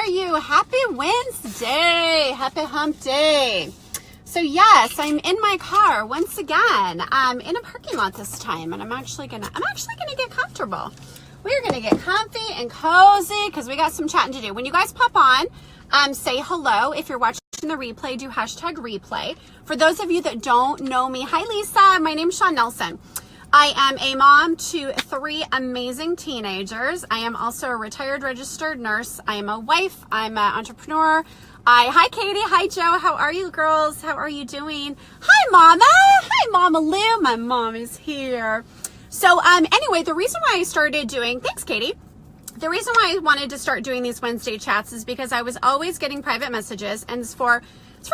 are you? Happy Wednesday. Happy hump day. So yes, I'm in my car once again. I'm in a parking lot this time, and I'm actually gonna get comfortable. We're gonna get comfy and cozy because we got some chatting to do. When you guys pop on, say hello. If you're watching the replay, do hashtag replay. For those of you that don't know me, hi Lisa, my name's Shawn Nelson. I am a mom to 3 amazing teenagers. I am also a retired registered nurse. I am a wife. I'm an entrepreneur. Hi Katie. Hi Joe. How are you girls? How are you doing? Hi Mama. Hi Mama Lou. My mom is here. So anyway, the reason why I started doing, thanks Katie. The reason why I wanted to start doing these Wednesday chats is because I was always getting private messages, and it's for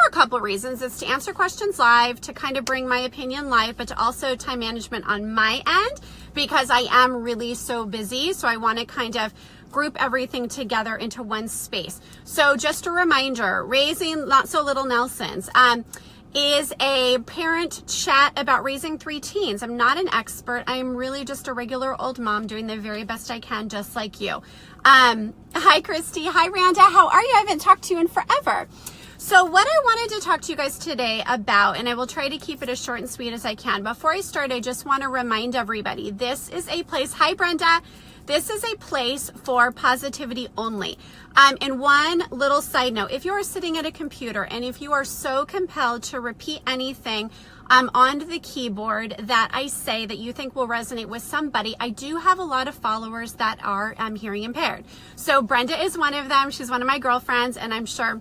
a couple of reasons. It's to answer questions live, to kind of bring my opinion live, but to also time management on my end because I am really so busy. So I want to kind of group everything together into one space. So just a reminder, Raising Not So Little Nelsons is a parent chat about raising 3 teens. I'm not an expert. I am really just a regular old mom doing the very best I can, just like you. Hi Christy. Hi Randa. How are you? I haven't talked to you in forever. So what I wanted to talk to you guys today about, and I will try to keep it as short and sweet as I can. Before I start, I just want to remind everybody, this is a place, hi Brenda, this is a place for positivity only. And one little side note, if you are sitting at a computer and if you are so compelled to repeat anything on the keyboard that I say that you think will resonate with somebody, I do have a lot of followers that are hearing impaired. So Brenda is one of them. She's one of my girlfriends, and I'm sure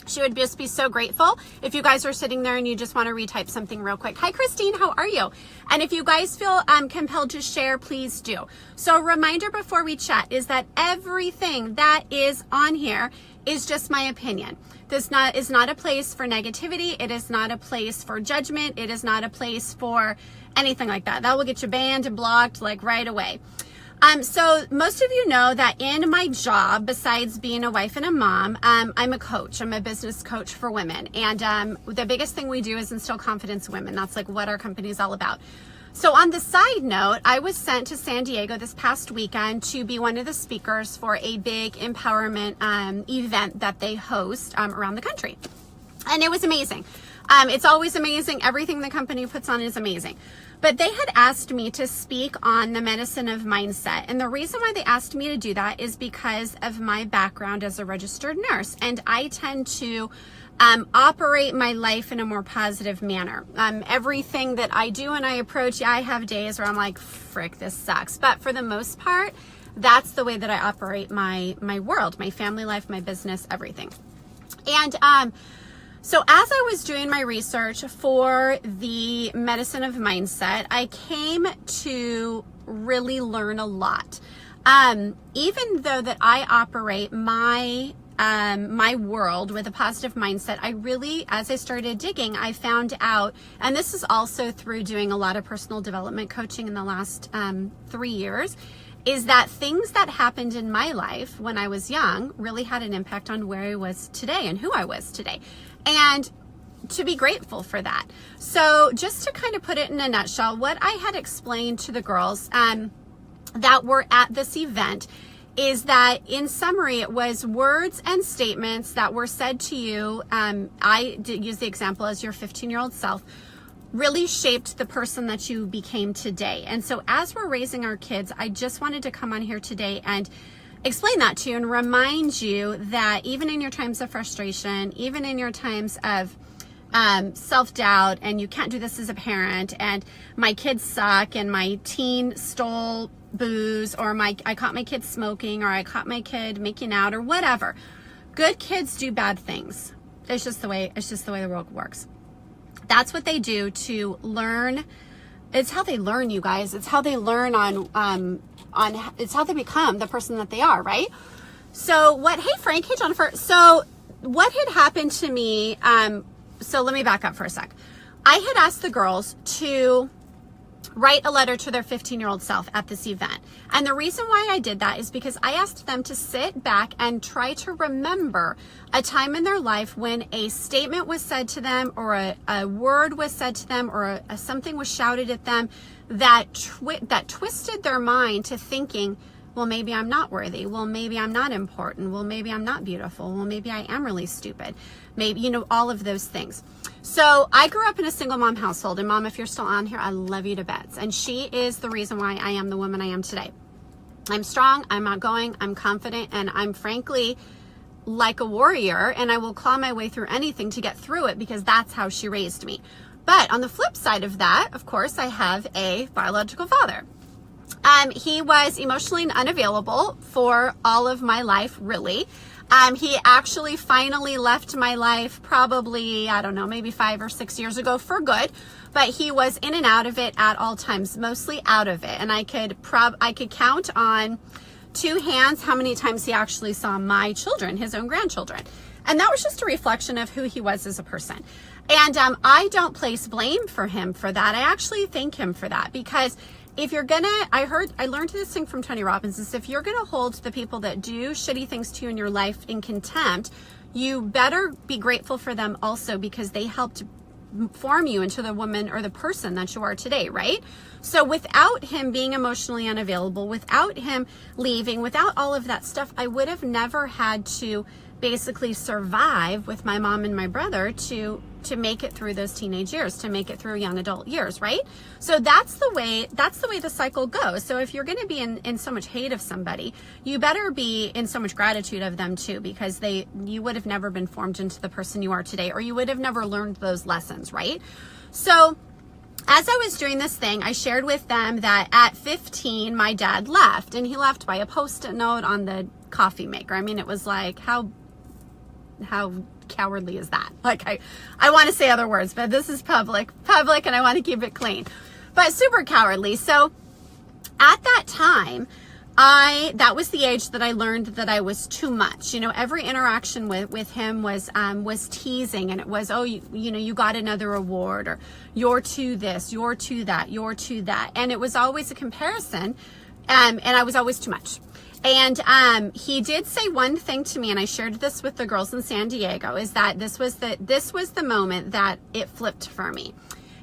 she would just be so grateful if you guys are sitting there and you just want to retype something real quick. Hi, Christine. How are you? And if you guys feel compelled to share, please do. So a reminder before we chat is that everything that is on here is just my opinion. This is not a place for negativity. It is not a place for judgment. It is not a place for anything like that. That will get you banned and blocked like right away. So most of you know that in my job, besides being a wife and a mom, I'm a coach. I'm a business coach for women. And the biggest thing we do is instill confidence in women. That's like what our company is all about. So on the side note, I was sent to San Diego this past weekend to be one of the speakers for a big empowerment event that they host around the country. And it was amazing. It's always amazing. Everything the company puts on is amazing. But they had asked me to speak on the medicine of mindset. And the reason why they asked me to do that is because of my background as a registered nurse. And I tend to operate my life in a more positive manner. Everything that I do and I approach, I have days where I'm like, frick, this sucks. But for the most part, that's the way that I operate my world, my family life, my business, everything. And so as I was doing my research for the medicine of mindset, I came to really learn a lot. Even though that I operate my world with a positive mindset, I really, as I started digging, I found out, and this is also through doing a lot of personal development coaching in the last 3 years, is that things that happened in my life when I was young really had an impact on where I was today and who I was today. And to be grateful for that. So just to kind of put it in a nutshell, what I had explained to the girls that were at this event is that in summary, it was words and statements that were said to you. I did use the example as your 15-year-old self really shaped the person that you became today. And so as we're raising our kids, I just wanted to come on here today and explain that to you and remind you that even in your times of frustration, even in your times of self-doubt, and you can't do this as a parent, and my kids suck, and my teen stole booze, or I caught my kid smoking, or I caught my kid making out, or whatever. Good kids do bad things. It's just the way the world works. That's what they do to learn. It's how they learn, you guys. It's how they learn it's how they become the person that they are, right? So hey Frank, hey Jennifer. So what had happened to me, so let me back up for a sec. I had asked the girls to write a letter to their 15-year-old self at this event. And the reason why I did that is because I asked them to sit back and try to remember a time in their life when a statement was said to them, or a word was said to them, or something was shouted at them that twisted their mind to thinking well, maybe I'm not worthy. Well, maybe I'm not important. Well, maybe I'm not beautiful. Well, maybe I am really stupid. Maybe, you know, all of those things. So I grew up in a single mom household, and Mom, if you're still on here, I love you to bits. And she is the reason why I am the woman I am today. I'm strong, I'm outgoing, I'm confident, and I'm frankly like a warrior, and I will claw my way through anything to get through it because that's how she raised me. But on the flip side of that, of course, I have a biological father. He was emotionally unavailable for all of my life, really. He actually finally left my life probably, I don't know, maybe 5 or 6 years ago for good, but he was in and out of it at all times, mostly out of it. And I could count on 2 hands how many times he actually saw my children, his own grandchildren. And that was just a reflection of who he was as a person. And I don't place blame for him for that. I actually thank him for that, because if you're gonna, I learned this thing from Tony Robbins, is if you're gonna hold the people that do shitty things to you in your life in contempt, you better be grateful for them also, because they helped form you into the woman or the person that you are today, right? So without him being emotionally unavailable, without him leaving, without all of that stuff, I would have never had to basically survive with my mom and my brother to make it through those teenage years, to make it through young adult years, right? So that's the way the cycle goes. So if you're going to be in so much hate of somebody, you better be in so much gratitude of them too, because you would have never been formed into the person you are today, or you would have never learned those lessons, right? So as I was doing this thing, I shared with them that at 15, my dad left, and he left by a Post-it note on the coffee maker. I mean, it was like, how cowardly is that? Like, I want to say other words, but this is public, and I want to keep it clean, but super cowardly. So at that time, that was the age that I learned that I was too much. You know, every interaction with him was teasing, and it was, oh, you know, you got another award, or you're to this, you're to that, you're to that. And it was always a comparison. And I was always too much. And he did say one thing to me, and I shared this with the girls in San Diego, is that this was the moment that it flipped for me.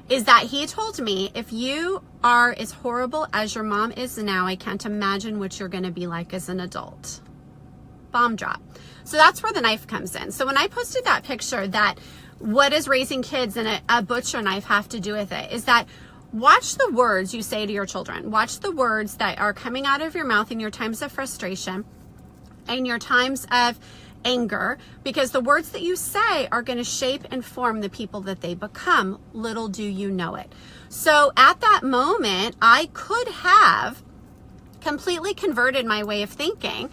Is that he told me, if you are as horrible as your mom is now, I can't imagine what you're going to be like as an adult. Bomb drop. So that's where the knife comes in. So when I posted that picture, that what does raising kids and a butcher knife have to do with it, is that watch the words you say to your children. Watch the words that are coming out of your mouth in your times of frustration and your times of anger, because the words that you say are going to shape and form the people that they become. Little do you know it. So at that moment, I could have completely converted my way of thinking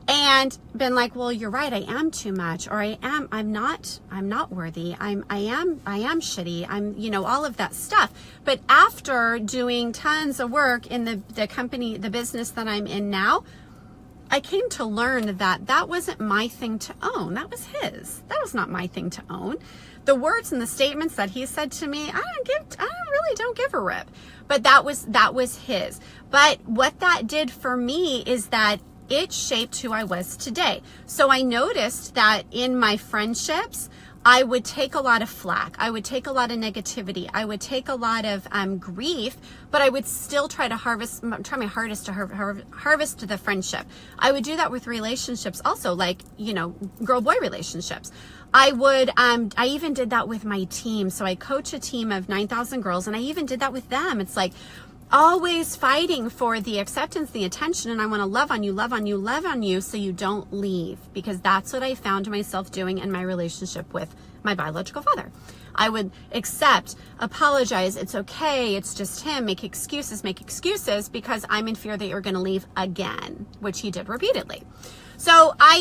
and been like, well, you're right, I am too much, or I'm not worthy, I am shitty, I'm, you know, all of that stuff. But after doing tons of work in the company, the business that I'm in now, I came to learn that wasn't my thing to own. That was his. That was not my thing to own. The words and the statements that he said to me, I really don't give a rip. But that was his. But what that did for me is that it shaped who I was today. So I noticed that in my friendships, I would take a lot of flack. I would take a lot of negativity. I would take a lot of grief, but I would still try my hardest to harvest the friendship. I would do that with relationships also, like, you know, girl-boy relationships. I even did that with my team. So I coach a team of 9,000 girls, and I even did that with them. It's like, always fighting for the acceptance, the attention, and I want to love on you so you don't leave, because that's what I found myself doing in my relationship with my biological father. I would accept, apologize, it's okay, it's just him, make excuses, because I'm in fear that you're going to leave again, which he did repeatedly. So I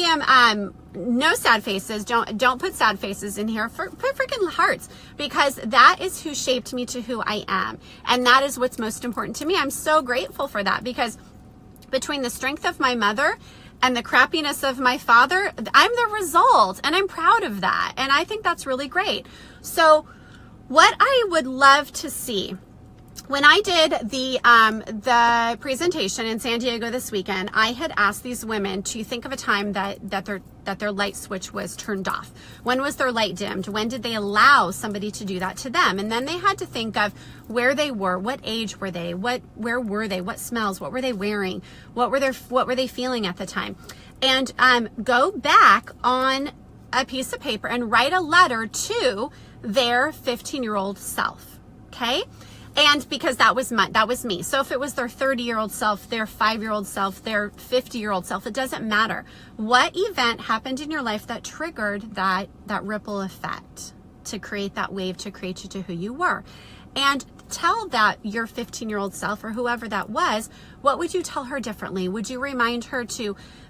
am, no sad faces. Don't put sad faces in here. Put freaking hearts, because that is who shaped me to who I am. And that is what's most important to me. I'm so grateful for that, because between the strength of my mother and the crappiness of my father, I'm the result, and I'm proud of that. And I think that's really great. So what I would love to see when I did the presentation in San Diego this weekend, I had asked these women to think of a time that their light switch was turned off. When was their light dimmed? When did they allow somebody to do that to them? And then they had to think of where they were, what age were they, where were they, what smells, what were they wearing, what were they feeling at the time, and go back on a piece of paper and write a letter to their 15-year-old self. Okay. And because that was me. So if it was their 30-year-old self, their 5-year-old self, their 50-year-old self, it doesn't matter. What event happened in your life that triggered that ripple effect to create that wave, to create you to who you were? And tell that your 15-year-old self, or whoever that was, what would you tell her differently? Would you remind her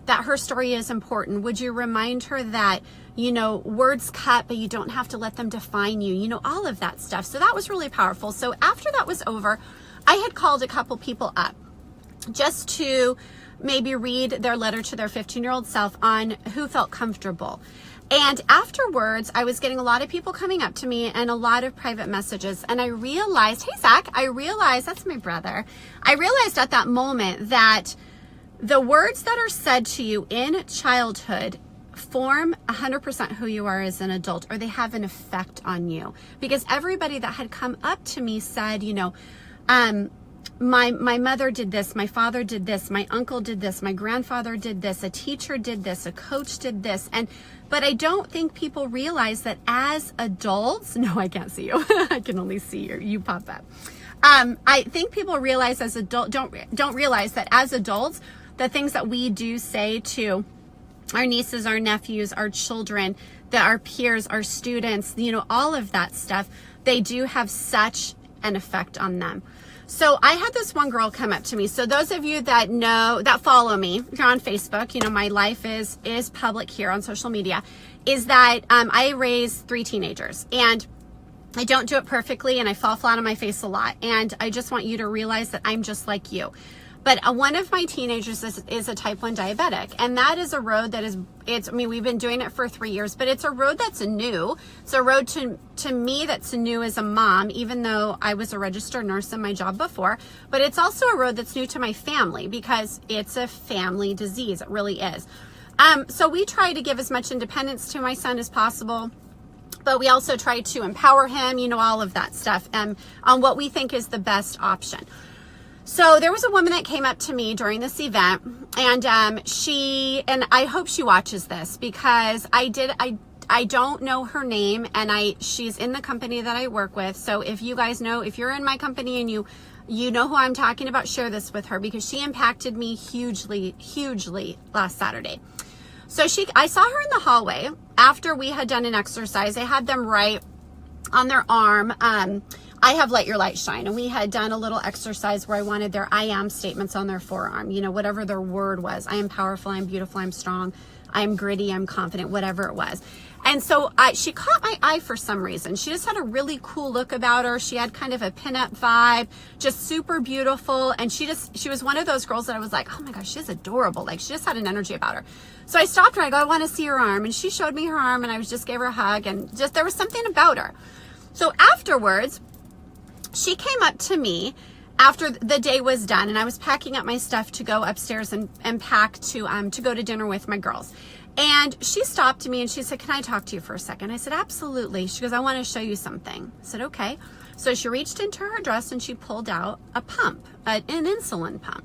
that her story is important? Would you remind her that, words cut, but you don't have to let them define you, all of that stuff. So that was really powerful. So after that was over, I had called a couple people up just to maybe read their letter to their 15-year-old self on who felt comfortable. And afterwards, I was getting a lot of people coming up to me and a lot of private messages. And I realized, hey, Zach, that's my brother. I realized at that moment that the words that are said to you in childhood form 100% who you are as an adult, or they have an effect on you. Because everybody that had come up to me said, my mother did this, my father did this, my uncle did this, my grandfather did this, a teacher did this, a coach did this. But I don't think people realize that as adults, no, I can't see you. I can only see you pop up. I think people realize as adult don't realize that as adults, the things that we do say to our nieces, our nephews, our children, our peers, our students, all of that stuff, they do have such an effect on them. So I had this one girl come up to me. So those of you that follow me, if you're on Facebook, my life is public here on social media, is that I raise 3 teenagers, and I don't do it perfectly, and I fall flat on my face a lot. And I just want you to realize that I'm just like you. But one of my teenagers is a type 1 diabetic, and that is a road that we've been doing it for 3 years, but it's a road that's new. It's a road to me that's new as a mom, even though I was a registered nurse in my job before, but it's also a road that's new to my family because it's a family disease. It really is. So we try to give as much independence to my son as possible, but we also try to empower him, all of that stuff, on what we think is the best option. So there was a woman that came up to me during this event, and I hope she watches this, because I don't know her name, and she's in the company that I work with. So if you guys know, if you're in my company and you know who I'm talking about, share this with her, because she impacted me hugely last Saturday. So I saw her in the hallway after we had done an exercise. I had them write on their arm, I have let your light shine. And we had done a little exercise where I wanted their I am statements on their forearm, whatever their word was. I am powerful, I'm beautiful, I'm strong, I'm gritty, I'm confident, whatever it was. And so she caught my eye for some reason. She just had a really cool look about her. She had kind of a pinup vibe, just super beautiful. And she was one of those girls that I was like, oh my gosh, she's adorable. Like, she just had an energy about her. So I stopped her. I go, I want to see her arm. And she showed me her arm, and I just gave her a hug, and just, there was something about her. So afterwards, she came up to me after the day was done, and I was packing up my stuff to go upstairs and pack to go to dinner with my girls. And she stopped me and she said, can I talk to you for a second? I said, absolutely. She goes, I want to show you something. I said, okay. So she reached into her dress and she pulled out a pump, an insulin pump.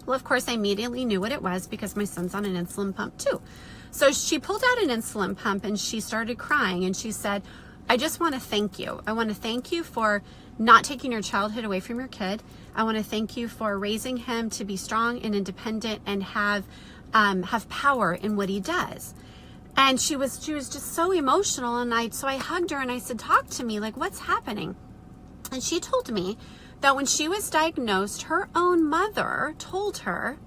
Well, of course, I immediately knew what it was because my son's on an insulin pump too. So she pulled out an insulin pump and she started crying, and she said, I just want to thank you. I want to thank you for not taking your childhood away from your kid. I want to thank you for raising him to be strong and independent and have power in what he does. And she was just so emotional. And so I hugged her and I said, talk to me, like, what's happening? And she told me that when she was diagnosed, her own mother told her,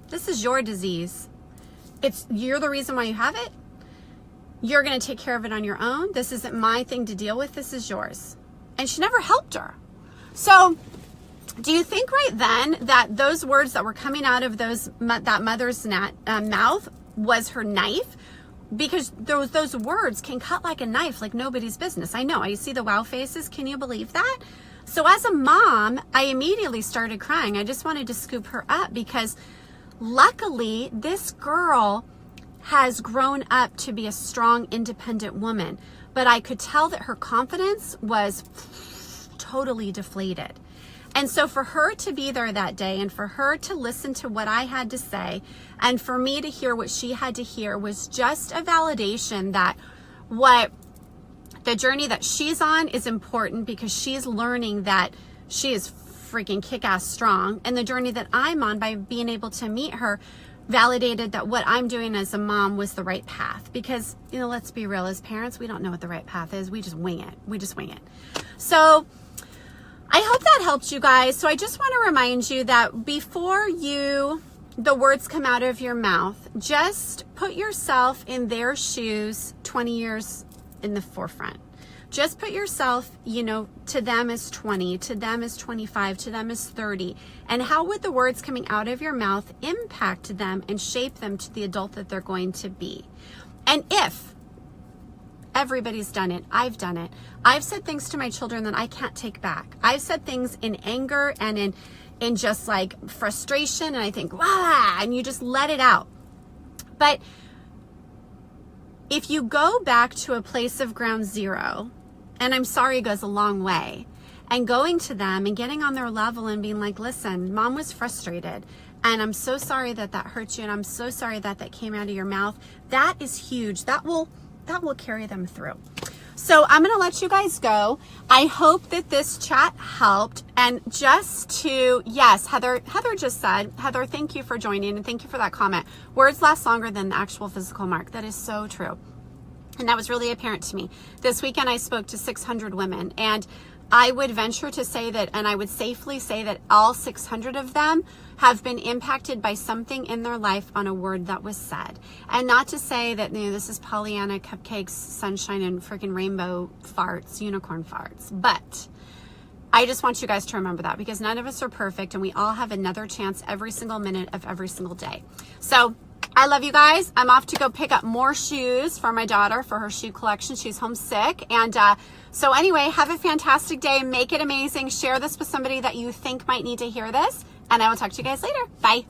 this is your disease. You're the reason why you have it. You're going to take care of it on your own. This isn't my thing to deal with. This is yours. And she never helped her. So do you think right then that those words that were coming out of that mother's mouth was her knife? Because those words can cut like a knife, like nobody's business. I know. I see the wow faces. Can you believe that? So as a mom, I immediately started crying. I just wanted to scoop her up because luckily this girl has grown up to be a strong, independent woman. But I could tell that her confidence was totally deflated. And so for her to be there that day and for her to listen to what I had to say and for me to hear what she had to hear was just a validation that what the journey that she's on is important because she's learning that she is freaking kick-ass strong. And the journey that I'm on by being able to meet her validated that what I'm doing as a mom was the right path. Because, you know, let's be real, as parents, we don't know what the right path is. We just wing it. We just wing it. So I hope that helped you guys. So I just want to remind you that before the words come out of your mouth, just put yourself in their shoes 20 years in the forefront. Just put yourself, you know, to them as 20, to them as 25, to them as 30. And how would the words coming out of your mouth impact them and shape them to the adult that they're going to be? And if everybody's done it, I've done it. I've said things to my children that I can't take back. I've said things in anger and in just like frustration. And I think, wow, and you just let it out. But if you go back to a place of ground zero, and I'm sorry goes a long way, and going to them and getting on their level and being like, listen, mom was frustrated and I'm so sorry that hurt you. And I'm so sorry that came out of your mouth. That is huge. That will carry them through. So I'm going to let you guys go. I hope that this chat helped. And just to, yes, Heather just said, Heather, thank you for joining and thank you for that comment. Words last longer than the actual physical mark. That is so true. And that was really apparent to me. This weekend I spoke to 600 women, and I would venture to say that, and I would safely say that all 600 of them have been impacted by something in their life on a word that was said. And not to say that, you know, this is Pollyanna, cupcakes, sunshine, and freaking rainbow farts, unicorn farts. But I just want you guys to remember that because none of us are perfect and we all have another chance every single minute of every single day. So I love you guys. I'm off to go pick up more shoes for my daughter for her shoe collection. She's homesick. And so anyway, have a fantastic day. Make it amazing. Share this with somebody that you think might need to hear this. And I will talk to you guys later. Bye.